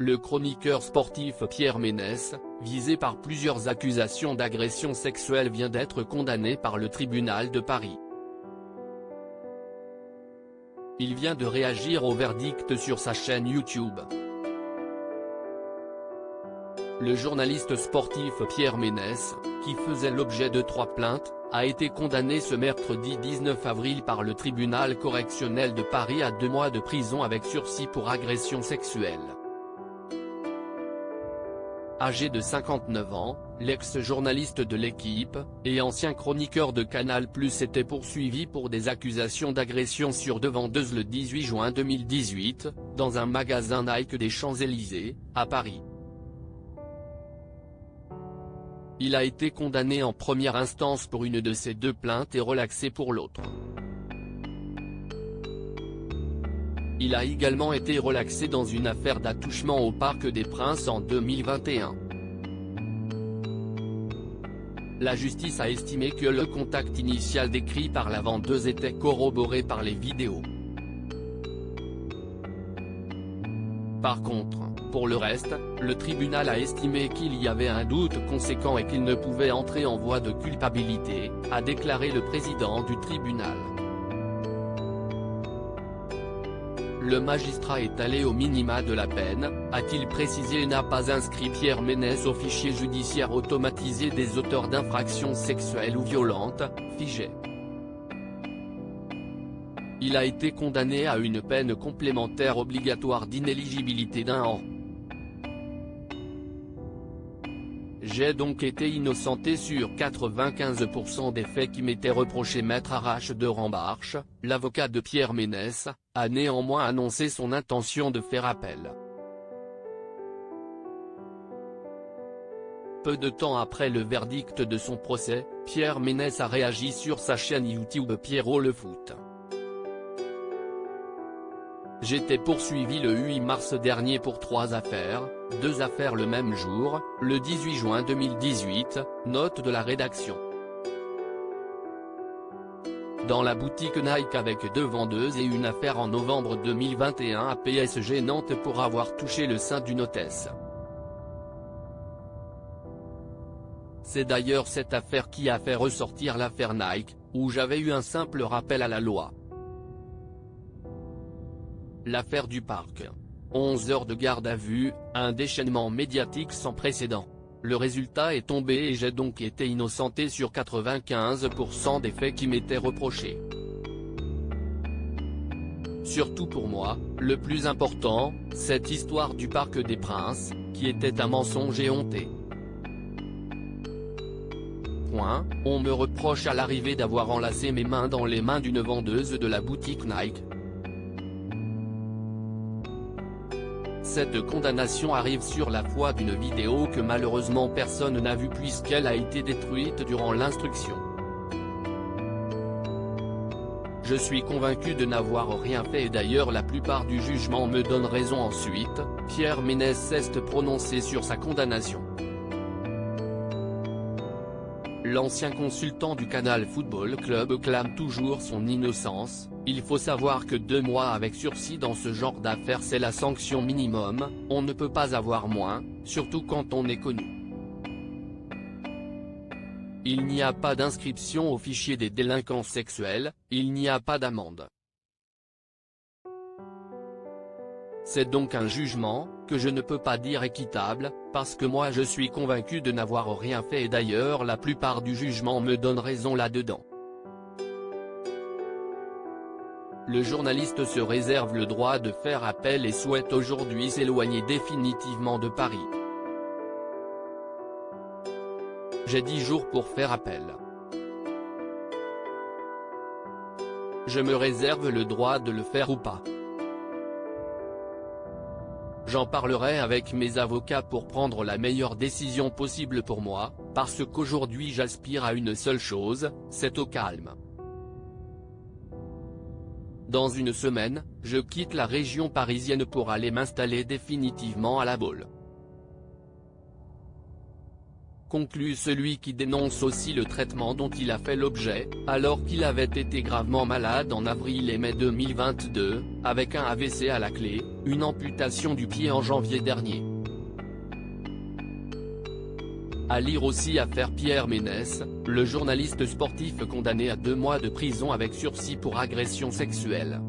Le chroniqueur sportif Pierre Ménès, visé par plusieurs accusations d'agression sexuelle, vient d'être condamné par le tribunal de Paris. Il vient de réagir au verdict sur sa chaîne YouTube. Le journaliste sportif Pierre Ménès, qui faisait l'objet de 3 plaintes, a été condamné ce mercredi 19 avril par le tribunal correctionnel de Paris à 2 mois de prison avec sursis pour agression sexuelle. Âgé de 59 ans, l'ex-journaliste de l'Équipe, et ancien chroniqueur de Canal+ était poursuivi pour des accusations d'agression sur 2 vendeuses le 18 juin 2018, dans un magasin Nike des Champs-Élysées, à Paris. Il a été condamné en première instance pour une de ces 2 plaintes et relaxé pour l'autre. Il a également été relaxé dans une affaire d'attouchement au Parc des Princes en 2021. La justice a estimé que le contact initial décrit par la vendeuse était corroboré par les vidéos. Par contre, pour le reste, le tribunal a estimé qu'il y avait un doute conséquent et qu'il ne pouvait entrer en voie de culpabilité, a déclaré le président du tribunal. Le magistrat est allé au minima de la peine, a-t-il précisé, et n'a pas inscrit Pierre Ménès au fichier judiciaire automatisé des auteurs d'infractions sexuelles ou violentes, FIJAI. Il a été condamné à une peine complémentaire obligatoire d'inéligibilité d'1 an. J'ai donc été innocenté sur 95% des faits qui m'étaient reprochés. Maître Arache de Rambarche, l'avocat de Pierre Ménès, a néanmoins annoncé son intention de faire appel. Peu de temps après le verdict de son procès, Pierre Ménès a réagi sur sa chaîne YouTube Pierrot le foot. J'étais poursuivi le 8 mars dernier pour 3 affaires, 2 affaires le même jour, le 18 juin 2018, note de la rédaction. Dans la boutique Nike avec 2 vendeuses et une affaire en novembre 2021 à PSG Nantes pour avoir touché le sein d'une hôtesse. C'est d'ailleurs cette affaire qui a fait ressortir l'affaire Nike, où j'avais eu un simple rappel à la loi. L'affaire du parc. 11 heures de garde à vue, un déchaînement médiatique sans précédent. Le résultat est tombé et j'ai donc été innocenté sur 95% des faits qui m'étaient reprochés. Surtout pour moi, le plus important, cette histoire du Parc des Princes, qui était un mensonge et honteux. On me reproche à l'arrivée d'avoir enlacé mes mains dans les mains d'une vendeuse de la boutique Nike. Cette condamnation arrive sur la foi d'une vidéo que malheureusement personne n'a vue puisqu'elle a été détruite durant l'instruction. Je suis convaincu de n'avoir rien fait et d'ailleurs la plupart du jugement me donne raison. Ensuite, Pierre Ménès s'est prononcé sur sa condamnation. L'ancien consultant du Canal Football Club clame toujours son innocence. Il faut savoir que 2 mois avec sursis dans ce genre d'affaires c'est la sanction minimum, on ne peut pas avoir moins, surtout quand on est connu. Il n'y a pas d'inscription au fichier des délinquants sexuels, il n'y a pas d'amende. C'est donc un jugement, que je ne peux pas dire équitable, parce que moi je suis convaincu de n'avoir rien fait et d'ailleurs la plupart du jugement me donne raison là-dedans. Le journaliste se réserve le droit de faire appel et souhaite aujourd'hui s'éloigner définitivement de Paris. J'ai 10 jours pour faire appel. Je me réserve le droit de le faire ou pas. J'en parlerai avec mes avocats pour prendre la meilleure décision possible pour moi, parce qu'aujourd'hui j'aspire à une seule chose, c'est au calme. Dans une semaine, je quitte la région parisienne pour aller m'installer définitivement à La Baule. conclut celui qui dénonce aussi le traitement dont il a fait l'objet, alors qu'il avait été gravement malade en avril et mai 2022, avec un AVC à la clé, une amputation du pied en janvier dernier. À lire aussi affaire Pierre Ménès, le journaliste sportif condamné à 2 mois de prison avec sursis pour agression sexuelle.